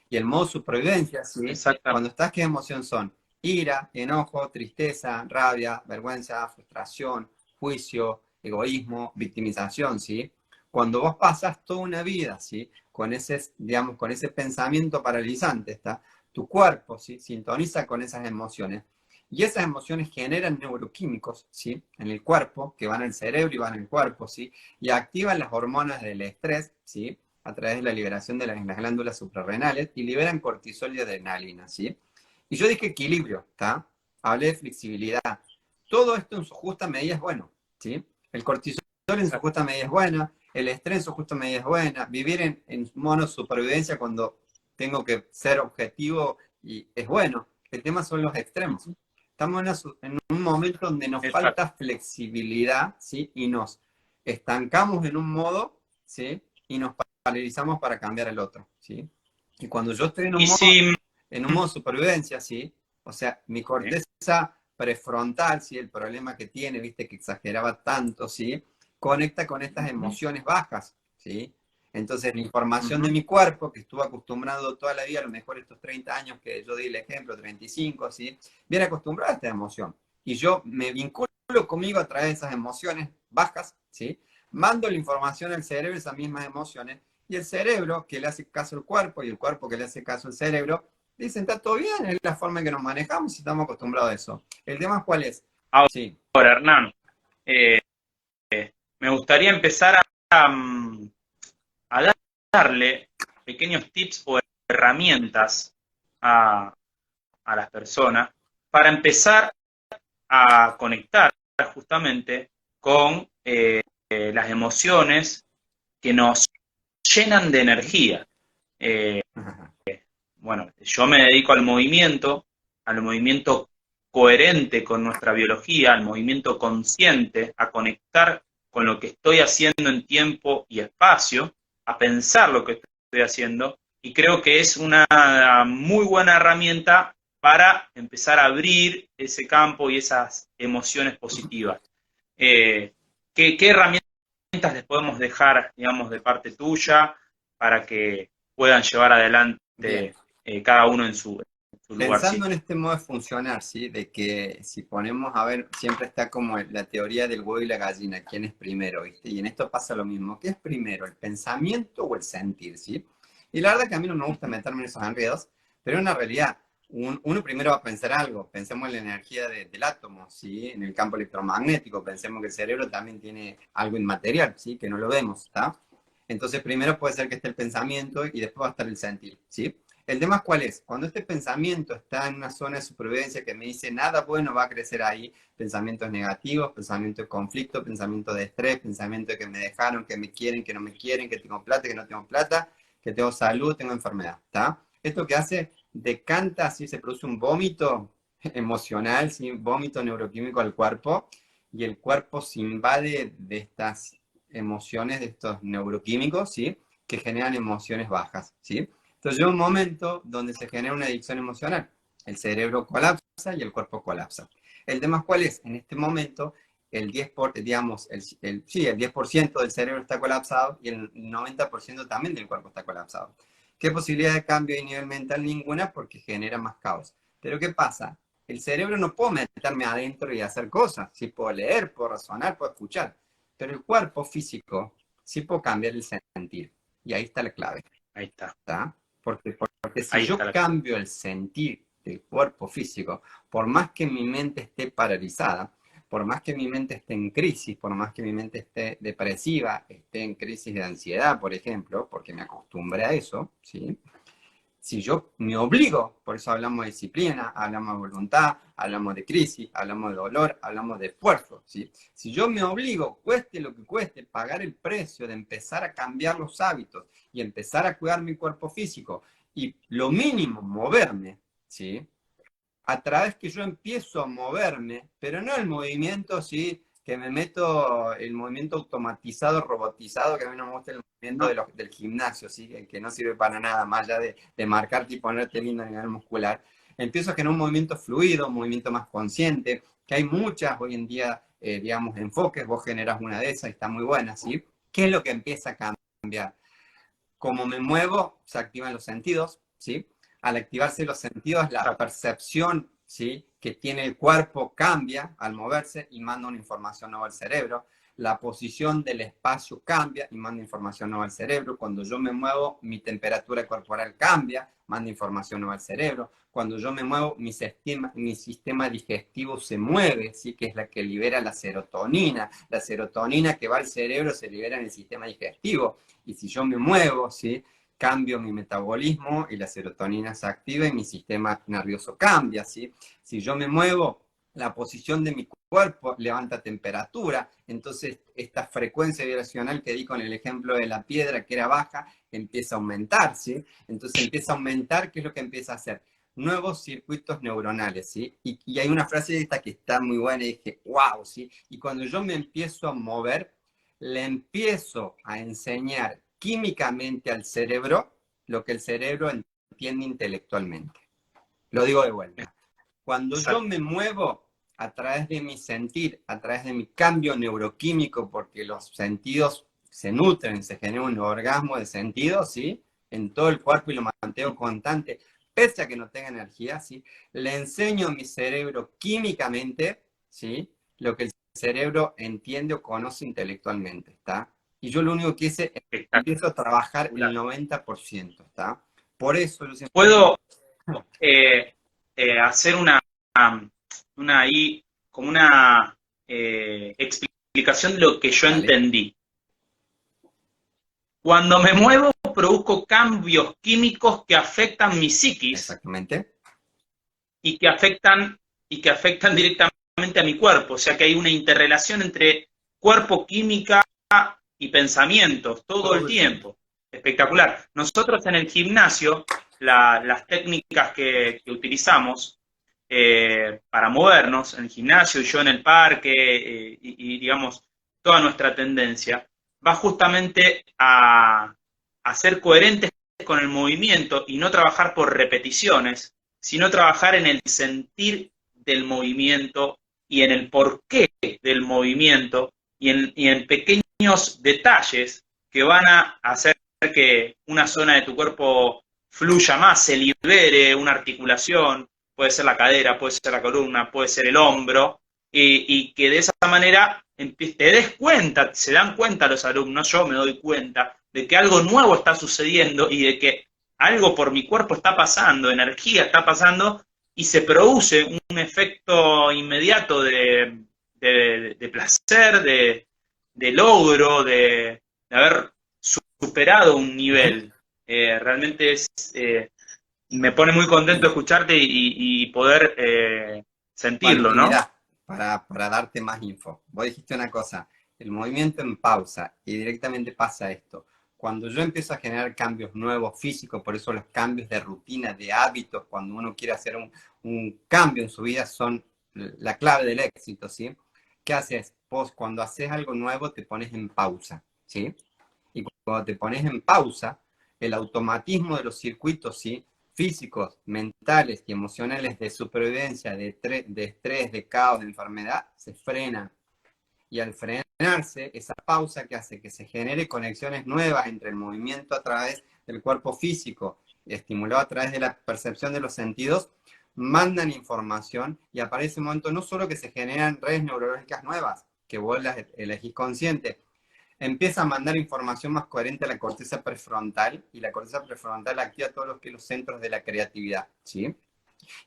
Y el modo supervivencia, ¿sí? Cuando Exactamente. estás, ¿qué emoción son? Ira, enojo, tristeza, rabia, vergüenza, frustración, juicio, egoísmo, victimización, ¿sí? Cuando vos pasas toda una vida, ¿sí?, con ese, digamos, con ese pensamiento paralizante, ¿está? Tu cuerpo, ¿sí?, sintoniza con esas emociones. Y esas emociones generan neuroquímicos, ¿sí?, en el cuerpo, que van al cerebro y van al cuerpo, ¿sí? Y activan las hormonas del estrés, ¿sí?, a través de la liberación de las glándulas suprarrenales y liberan cortisol y adrenalina, ¿sí? Y yo dije equilibrio, ¿está? Hablé de flexibilidad. Todo esto en su justa medida es bueno, ¿sí? El cortisol en su Exacto. justa medida es buena, el estrés en su justa medida es buena, vivir en mono supervivencia cuando tengo que ser objetivo y es bueno. El tema son los extremos. Estamos en un momento donde nos Exacto. falta flexibilidad, ¿sí? Y nos estancamos en un modo, ¿sí? Y nos paralizamos para cambiar el otro, ¿sí? Y cuando yo estoy Y si, en un modo supervivencia, ¿sí? O sea, mi corteza prefrontal, ¿sí? El problema que tiene, viste, que exageraba tanto, ¿sí? Conecta con estas emociones bajas, ¿sí? Entonces, la información de mi cuerpo, que estuvo acostumbrado toda la vida, a lo mejor estos 30 años que yo di el ejemplo, 35, ¿sí? Viene acostumbrado a esta emoción. Y yo me vinculo conmigo a través de esas emociones bajas, ¿sí? Mando la información al cerebro, esas mismas emociones, y el cerebro que le hace caso al cuerpo y el cuerpo que le hace caso al cerebro, dicen, está todo bien, es la forma en que nos manejamos y estamos acostumbrados a eso. ¿El tema cuál es? Sí. ahora, Hernán, eh, me gustaría empezar a darle pequeños tips o herramientas a, a las personas para empezar a conectar justamente con las emociones que nos llenan de energía. Eh, bueno, yo me dedico al movimiento coherente con nuestra biología, al movimiento consciente, a conectar con lo que estoy haciendo en tiempo y espacio, a pensar lo que estoy haciendo, y creo que es una muy buena herramienta para empezar a abrir ese campo y esas emociones positivas. ¿Qué herramientas les podemos dejar, digamos, de parte tuya para que puedan llevar Bien. adelante cada uno en su Pensando en lugarcito? este modo de funcionar, ¿sí? De que si ponemos a ver, siempre está como la teoría del huevo y la gallina, ¿quién es primero? ¿Viste? Y en esto pasa lo mismo. ¿Qué es primero, el pensamiento o el sentir? ¿Sí? Y la verdad que a mí no me gusta meterme en esos enredos, pero en una realidad, uno primero va a pensar algo. Pensemos en la energía del átomo, ¿sí? En el campo electromagnético. Pensemos que el cerebro también tiene algo inmaterial, ¿sí? Que no lo vemos, ¿está? Entonces primero puede ser que esté el pensamiento y después va a estar el sentir, ¿sí? El tema es cuál es. Cuando este pensamiento está en una zona de supervivencia que me dice nada bueno va a crecer ahí, pensamientos negativos, pensamiento de conflicto, pensamiento de estrés, pensamiento de que me dejaron, que me quieren, que no me quieren, que tengo plata, que no tengo plata, que tengo salud, tengo enfermedad, ¿está? Esto que hace, decanta, así se produce un vómito emocional, ¿sí? Vómito neuroquímico al cuerpo, y el cuerpo se invade de estas emociones, de estos neuroquímicos, ¿sí? Que generan emociones bajas, ¿sí? Entonces llega un momento donde se genera una adicción emocional. El cerebro colapsa y el cuerpo colapsa. El tema cuál es, en este momento, el 10% del cerebro está colapsado y el 90% también del cuerpo está colapsado. ¿Qué posibilidad de cambio hay a nivel mental? Ninguna, porque genera más caos. Pero ¿qué pasa? El cerebro no puedo meterme adentro y hacer cosas. Sí puedo leer, puedo razonar, puedo escuchar. Pero el cuerpo físico sí puedo cambiar el sentir. Y ahí está la clave. Ahí está, ¿Está? Porque si ahí está yo la clave. cambio el sentir del cuerpo físico, por más que mi mente esté paralizada, por más que mi mente esté en crisis, por más que mi mente esté depresiva, esté en crisis de ansiedad, por ejemplo, porque me acostumbré a eso, ¿sí? Si yo me obligo, por eso hablamos de disciplina, hablamos de voluntad, hablamos de crisis, hablamos de dolor, hablamos de esfuerzo, ¿sí? Si yo me obligo, cueste lo que cueste, pagar el precio de empezar a cambiar los hábitos y empezar a cuidar mi cuerpo físico y lo mínimo, moverme, ¿sí? A través que yo empiezo a moverme, pero no el movimiento, ¿sí? Que me meto el movimiento automatizado, robotizado, que a mí no me gusta el movimiento No, del gimnasio, ¿sí? Que no sirve para nada, más allá de marcarte y ponerte lindo a nivel muscular. Empiezo a generar un movimiento fluido, un movimiento más consciente, que hay muchas hoy en día, digamos, enfoques, vos generas una de esas y está muy buena, ¿sí? ¿Qué es lo que empieza a cambiar? Como me muevo, se activan los sentidos, ¿sí? Al activarse los sentidos, la exacto. percepción, ¿sí? Que tiene el cuerpo cambia al moverse y manda una información nueva al cerebro. La posición del espacio cambia y manda información nueva al cerebro. Cuando yo me muevo, mi temperatura corporal cambia, manda información nueva al cerebro. Cuando yo me muevo, mi sistema digestivo se mueve, ¿sí? Que es la que libera la serotonina. La serotonina que va al cerebro se libera en el sistema digestivo. Y si yo me muevo, ¿sí? Cambio mi metabolismo y la serotonina se activa y mi sistema nervioso cambia, ¿sí? Si yo me muevo, la posición de mi cuerpo levanta temperatura, entonces esta frecuencia vibracional que di con el ejemplo de la piedra que era baja, empieza a aumentar, ¿sí? Entonces empieza a aumentar, ¿qué es lo que empieza a hacer? Nuevos circuitos neuronales, ¿sí? Y hay una frase esta que está muy buena y dije, wow, ¿sí? Y cuando yo me empiezo a mover, le empiezo a enseñar químicamente al cerebro lo que el cerebro entiende intelectualmente. Lo digo de vuelta. Cuando yo me muevo a través de mi sentir, a través de mi cambio neuroquímico, porque los sentidos se nutren, se genera un orgasmo de sentidos, ¿sí? En todo el cuerpo y lo mantengo constante, pese a que no tenga energía, ¿sí? Le enseño a mi cerebro químicamente, ¿sí? Lo que el cerebro entiende o conoce intelectualmente, ¿está? Y yo lo único que hice es empiezo a trabajar el 90%, ¿está? Por eso yo siempre... ¿Puedo hacer ahí, como una explicación de lo que yo entendí? Cuando me muevo, produzco cambios químicos que afectan mi psiquis. Exactamente. Y que afectan directamente a mi cuerpo. O sea que hay una interrelación entre cuerpo, química y pensamientos todo el tiempo. Espectacular. Nosotros en el gimnasio, las técnicas que utilizamos para movernos en el gimnasio y yo en el parque y digamos toda nuestra tendencia va justamente a ser coherentes con el movimiento y no trabajar por repeticiones, sino trabajar en el sentir del movimiento y en el porqué del movimiento y en pequeños detalles que van a hacer que una zona de tu cuerpo fluya más, se libere una articulación, puede ser la cadera, puede ser la columna, puede ser el hombro, y que de esa manera te des cuenta, se dan cuenta los alumnos, yo me doy cuenta, de que algo nuevo está sucediendo y de que algo por mi cuerpo está pasando, energía está pasando, y se produce un efecto inmediato de placer, de logro, de haber superado un nivel. Realmente me pone muy contento escucharte y poder sentirlo, Bueno, y ¿no? mirá, para darte más info, vos dijiste una cosa, el movimiento en pausa, y directamente pasa esto. Cuando yo empiezo a generar cambios nuevos físicos, por eso los cambios de rutina, de hábitos, cuando uno quiere hacer un cambio en su vida, son la clave del éxito, ¿sí? ¿Qué haces? Vos cuando haces algo nuevo te pones en pausa, ¿sí? Y cuando te pones en pausa, el automatismo de los circuitos, ¿sí? Físicos, mentales y emocionales de supervivencia, de estrés, de caos, de enfermedad, se frenan. Y al frenarse, esa pausa que hace que se genere conexiones nuevas entre el movimiento a través del cuerpo físico, estimulado a través de la percepción de los sentidos, mandan información y aparece un momento no solo que se generan redes neurológicas nuevas, que vos las elegís consciente, empieza a mandar información más coherente a la corteza prefrontal, y la corteza prefrontal activa todos los centros de la creatividad, ¿sí?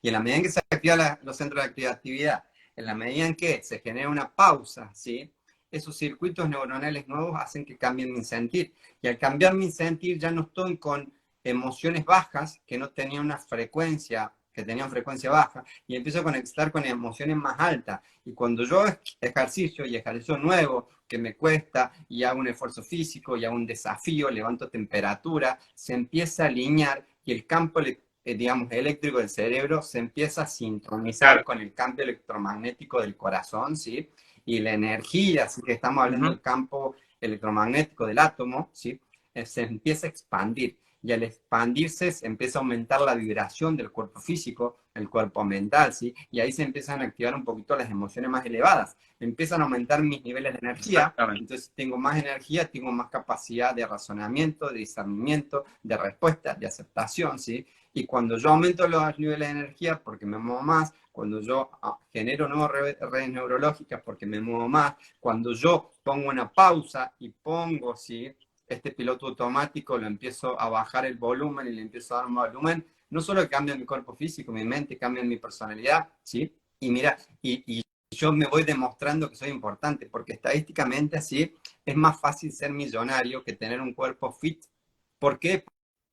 Y en la medida en que se activan los centros de creatividad, en la medida en que se genera una pausa, ¿sí? Esos circuitos neuronales nuevos hacen que cambien mi sentir. Y al cambiar mi sentir ya no estoy con emociones bajas que no tenían una frecuencia, que tenían frecuencia baja, y empiezo a conectar con emociones más altas. Y cuando yo ejercicio nuevo, que me cuesta, y hago un esfuerzo físico, y hago un desafío, levanto temperatura, se empieza a alinear y el campo digamos, eléctrico del cerebro se empieza a sintonizar con el campo electromagnético del corazón, ¿sí? Y la energía, así que estamos hablando del campo electromagnético del átomo, ¿sí? Se empieza a expandir. Y al expandirse se empieza a aumentar la vibración del cuerpo físico, el cuerpo mental, ¿sí? Y ahí se empiezan a activar un poquito las emociones más elevadas. Empiezan a aumentar mis niveles de energía, entonces tengo más energía, tengo más capacidad de razonamiento, de discernimiento, de respuesta, de aceptación, ¿sí? Y cuando yo aumento los niveles de energía porque me muevo más, cuando yo genero nuevas redes neurológicas porque me muevo más, cuando yo pongo una pausa y pongo, ¿sí? Este piloto automático, lo empiezo a bajar el volumen y le empiezo a dar más volumen, no solo cambia mi cuerpo físico, mi mente, cambia mi personalidad, ¿sí? Y mira, y yo me voy demostrando que soy importante, porque estadísticamente así es más fácil ser millonario que tener un cuerpo fit. ¿Por qué?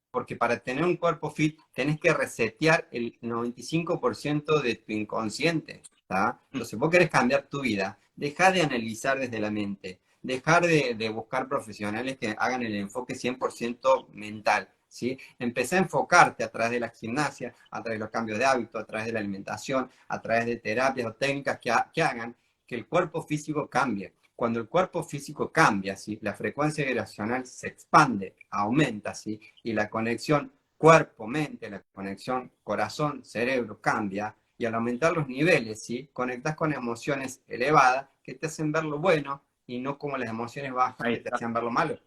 Porque para tener un cuerpo fit tenés que resetear el 95% de tu inconsciente, ¿tá? Entonces, vos querés cambiar tu vida, deja de analizar desde la mente, dejar de buscar profesionales que hagan el enfoque 100% mental, ¿sí? Empecé a enfocarte a través de la gimnasia, a través de los cambios de hábito, a través de la alimentación, a través de terapias o técnicas que hagan que el cuerpo físico cambie. cuando el cuerpo físico cambia, ¿sí? La frecuencia vibracional se expande, aumenta, ¿sí? Y la conexión cuerpo-mente, la conexión corazón-cerebro cambia, y al aumentar los niveles, ¿sí? Conectas con emociones elevadas que te hacen ver lo bueno y no como las emociones bajas Ahí que te está. hacían ver lo malo.